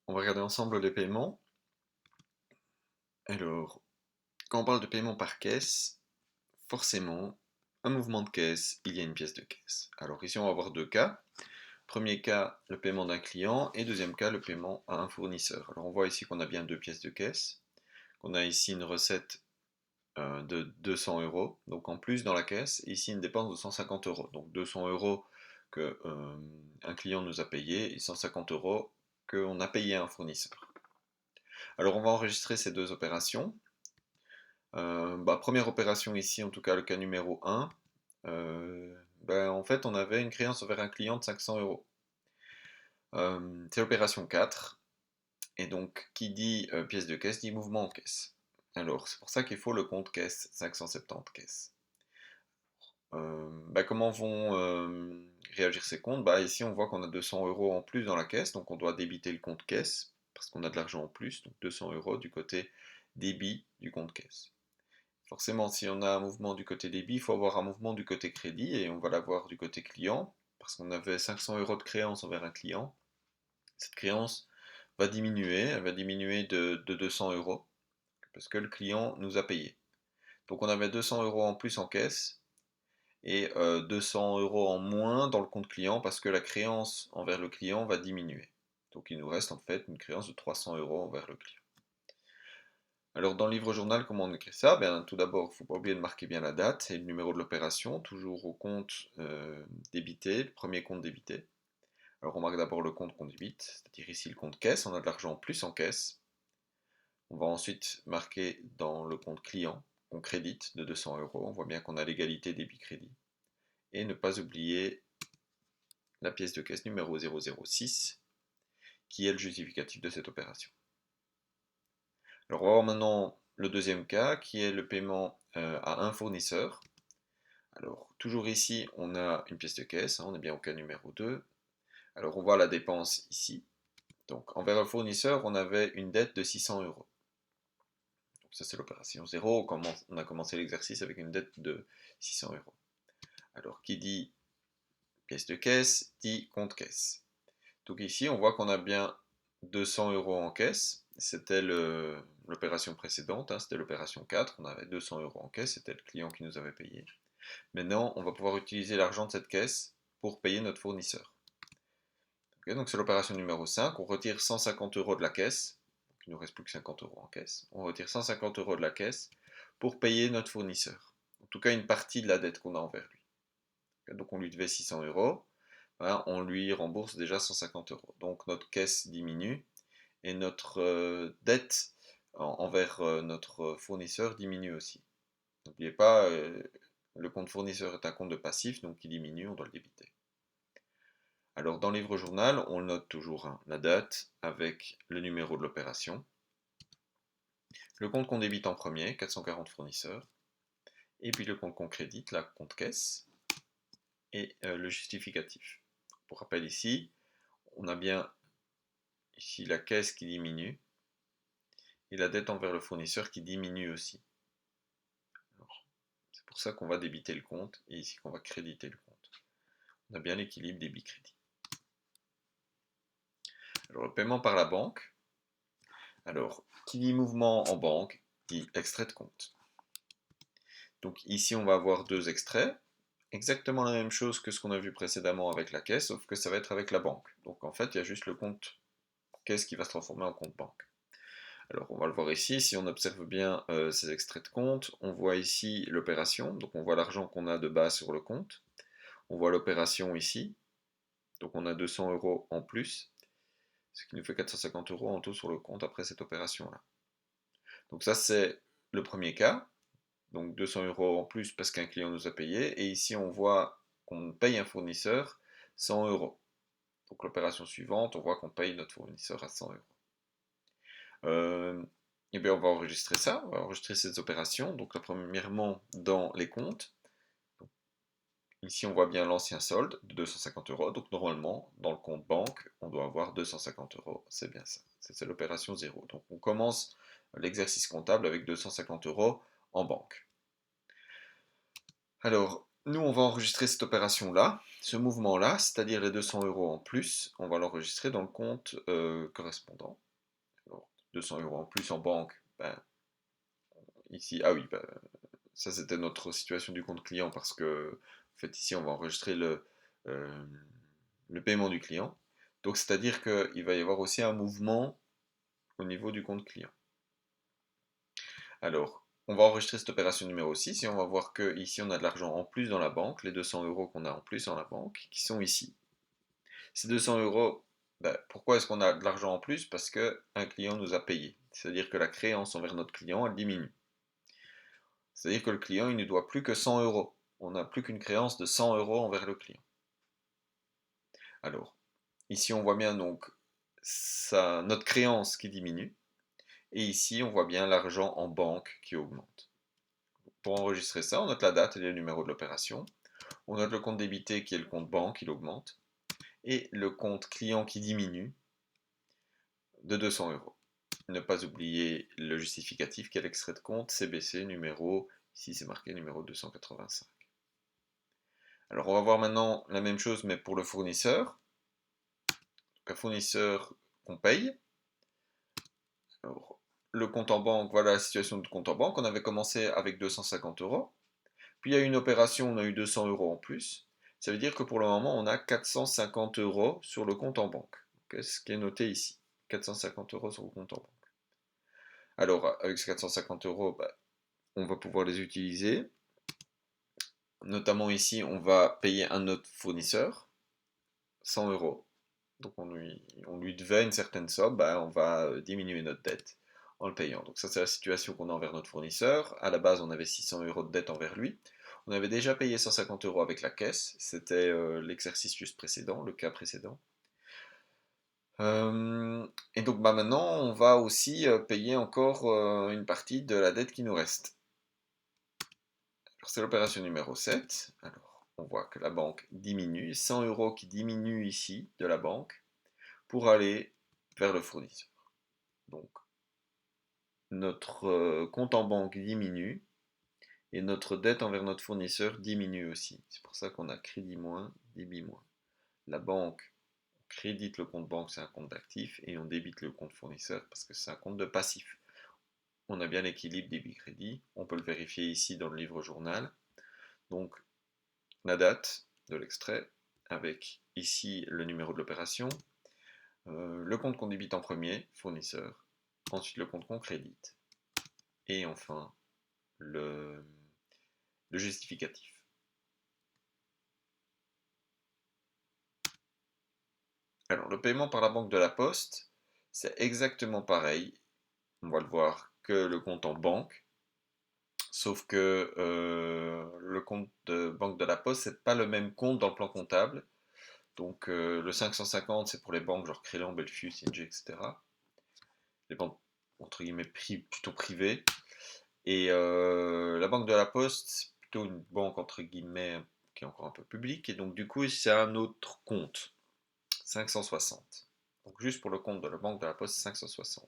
On va regarder ensemble les paiements. Alors, quand on parle de paiement par caisse, forcément, un mouvement de caisse, il y a une pièce de caisse. Alors ici, on va avoir deux cas. Premier cas, le paiement d'un client, et deuxième cas, le paiement à un fournisseur. Alors on voit ici qu'on a bien deux pièces de caisse, qu'on a ici une recette de 200 euros, donc en plus dans la caisse, ici une dépense de 150 euros. Donc 200 euros que un client nous a payé et 150 euros qu'on a payé à un fournisseur. Alors on va enregistrer ces deux opérations. Première opération ici, en tout cas le cas numéro 1, en fait on avait une créance envers un client de 500 euros. C'est l'opération 4, et donc qui dit pièce de caisse dit mouvement en caisse. Alors c'est pour ça qu'il faut le compte caisse 570 caisses. Comment vont réagir ces comptes? Ici on voit qu'on a 200 euros en plus dans la caisse, donc on doit débiter le compte caisse, parce qu'on a de l'argent en plus, donc 200 euros du côté débit du compte caisse. Forcément, si on a un mouvement du côté débit, il faut avoir un mouvement du côté crédit, et on va l'avoir du côté client, parce qu'on avait 500 euros de créance envers un client. Cette créance va diminuer, elle va diminuer de 200 euros, parce que le client nous a payé. Donc on avait 200 euros en plus en caisse, et 200 euros en moins dans le compte client, parce que la créance envers le client va diminuer. Donc il nous reste en fait une créance de 300 euros envers le client. Alors dans le livre journal, comment on écrit ça? Tout d'abord, il ne faut pas oublier de marquer bien la date et le numéro de l'opération, toujours au compte débité, le premier compte débité. Alors on marque d'abord le compte qu'on débite, c'est-à-dire ici le compte caisse, on a de l'argent en plus en caisse. On va ensuite marquer dans le compte client, qu'on crédite de 200 euros, on voit bien qu'on a l'égalité débit-crédit. Et ne pas oublier la pièce de caisse numéro 006, qui est le justificatif de cette opération. Alors on va voir maintenant le deuxième cas, qui est le paiement à un fournisseur. Alors, toujours ici, on a une pièce de caisse, on est bien au cas numéro 2. Alors, on voit la dépense ici. Donc, envers un fournisseur, on avait une dette de 600 euros. Donc, ça, c'est l'opération 0. On a commencé l'exercice avec une dette de 600 euros. Alors, qui dit pièce de caisse, dit compte caisse. Donc, ici, on voit qu'on a bien 200 euros en caisse. C'était l'opération précédente, c'était l'opération 4. On avait 200 euros en caisse, c'était le client qui nous avait payé. Maintenant, on va pouvoir utiliser l'argent de cette caisse pour payer notre fournisseur. Okay, donc c'est l'opération numéro 5, on retire 150 euros de la caisse, donc il ne nous reste plus que 50 euros en caisse, on retire 150 euros de la caisse pour payer notre fournisseur, en tout cas une partie de la dette qu'on a envers lui. Okay, donc on lui devait 600 euros, voilà, on lui rembourse déjà 150 euros. Donc notre caisse diminue et notre dette envers notre fournisseur diminue aussi. N'oubliez pas, le compte fournisseur est un compte de passif, donc il diminue, on doit le débiter. Alors dans le livre journal, on note toujours la date avec le numéro de l'opération, le compte qu'on débite en premier, 440 fournisseurs, et puis le compte qu'on crédite, la compte caisse, et le justificatif. Pour rappel ici, on a bien ici la caisse qui diminue, et la dette envers le fournisseur qui diminue aussi. C'est pour ça qu'on va débiter le compte, et ici qu'on va créditer le compte. On a bien l'équilibre débit-crédit. Alors le paiement par la banque, alors qui dit mouvement en banque, dit extrait de compte. Donc ici on va avoir deux extraits, exactement la même chose que ce qu'on a vu précédemment avec la caisse, sauf que ça va être avec la banque. Donc en fait il y a juste le compte caisse qui va se transformer en compte banque. Alors on va le voir ici, si on observe bien ces extraits de compte, on voit ici l'opération, donc on voit l'argent qu'on a de base sur le compte, on voit l'opération ici, donc on a 200 euros en plus, ce qui nous fait 450 euros en tout sur le compte après cette opération-là. Donc ça c'est le premier cas, donc 200 euros en plus parce qu'un client nous a payé, et ici on voit qu'on paye un fournisseur 100 euros. Donc l'opération suivante, on voit qu'on paye notre fournisseur à 100 euros. Et bien on va enregistrer ça, on va enregistrer ces opérations, donc premièrement dans les comptes. Donc, ici on voit bien l'ancien solde de 250 euros, donc normalement dans le compte banque on doit avoir 250 euros, c'est bien ça, c'est l'opération 0. Donc on commence l'exercice comptable avec 250 euros en banque. Alors, nous, on va enregistrer cette opération-là, ce mouvement-là, c'est-à-dire les 200 euros en plus, on va l'enregistrer dans le compte correspondant. Alors, 200 euros en plus en banque, ben, ici, ah oui, ben, ça c'était notre situation du compte client parce que, en fait, ici, on va enregistrer euh, le paiement du client. Donc, c'est-à-dire qu'il va y avoir aussi un mouvement au niveau du compte client. Alors, on va enregistrer cette opération numéro 6 et on va voir que ici on a de l'argent en plus dans la banque, les 200 euros qu'on a en plus dans la banque, qui sont ici. Ces 200 euros, ben, pourquoi est-ce qu'on a de l'argent en plus? Parce qu'un client nous a payé. C'est-à-dire que la créance envers notre client, elle diminue. C'est-à-dire que le client, il ne doit plus que 100 euros. On n'a plus qu'une créance de 100 euros envers le client. Alors, ici on voit bien donc notre créance qui diminue. Et ici, on voit bien l'argent en banque qui augmente. Pour enregistrer ça, on note la date et le numéro de l'opération. On note le compte débité qui est le compte banque, il augmente. Et le compte client qui diminue de 200 euros. Ne pas oublier le justificatif qui est l'extrait de compte CBC numéro, ici c'est marqué numéro 285. Alors on va voir maintenant la même chose mais pour le fournisseur. Donc un fournisseur qu'on paye. Alors, le compte en banque, voilà la situation de compte en banque. On avait commencé avec 250 euros. Puis il y a une opération, on a eu 200 euros en plus. Ça veut dire que pour le moment, on a 450 euros sur le compte en banque. Okay, ce qui est noté ici. 450 euros sur le compte en banque. Alors, avec ces 450 euros, bah, on va pouvoir les utiliser. Notamment ici, on va payer un autre fournisseur, 100 euros. Donc on lui devait une certaine somme, bah, on va diminuer notre dette en le payant. Donc ça c'est la situation qu'on a envers notre fournisseur. À la base on avait 600 euros de dette envers lui. On avait déjà payé 150 euros avec la caisse, c'était l'exercice juste précédent, le cas précédent. Et donc bah, maintenant on va aussi payer encore une partie de la dette qui nous reste. Alors c'est l'opération numéro 7. Alors on voit que la banque diminue, 100 euros qui diminuent ici de la banque pour aller vers le fournisseur. Donc notre compte en banque diminue et notre dette envers notre fournisseur diminue aussi. C'est pour ça qu'on a crédit moins, débit moins. La banque crédite le compte banque, c'est un compte d'actif, et on débite le compte fournisseur parce que c'est un compte de passif. On a bien l'équilibre débit-crédit, on peut le vérifier ici dans le livre journal. Donc la date de l'extrait avec ici le numéro de l'opération, le compte qu'on débite en premier, fournisseur, ensuite le compte qu'on crédite, et enfin le justificatif. Alors, le paiement par la banque de la Poste, c'est exactement pareil. On va le voir que le compte en banque, sauf que le compte de banque de la Poste, c'est pas le même compte dans le plan comptable. Donc, le 550, c'est pour les banques genre Crélan, Belfius, ING, etc. Les banques entre guillemets plutôt privées. Et la banque de la Poste, c'est plutôt une banque entre guillemets qui est encore un peu publique. Et donc, du coup, c'est un autre compte. 560. Donc juste pour le compte de la banque de la Poste 560,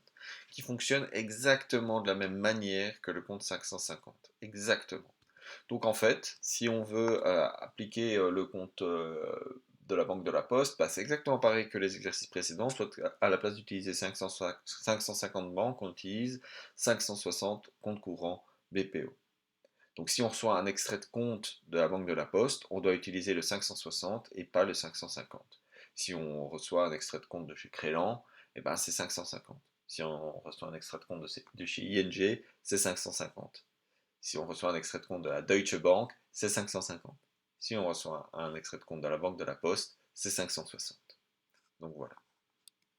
qui fonctionne exactement de la même manière que le compte 550. Exactement. Donc en fait, si on veut appliquer le compte de la banque de la Poste, bah, c'est exactement pareil que les exercices précédents, soit à la place d'utiliser 550 banques, on utilise 560 comptes courants BPO. Donc si on reçoit un extrait de compte de la banque de la Poste, on doit utiliser le 560 et pas le 550. Si on reçoit un extrait de compte de chez Crélan, eh ben c'est 550. Si on reçoit un extrait de compte de chez ING, c'est 550. Si on reçoit un extrait de compte de la Deutsche Bank, c'est 550. Si on reçoit un extrait de compte de la banque de la Poste, c'est 560. Donc voilà.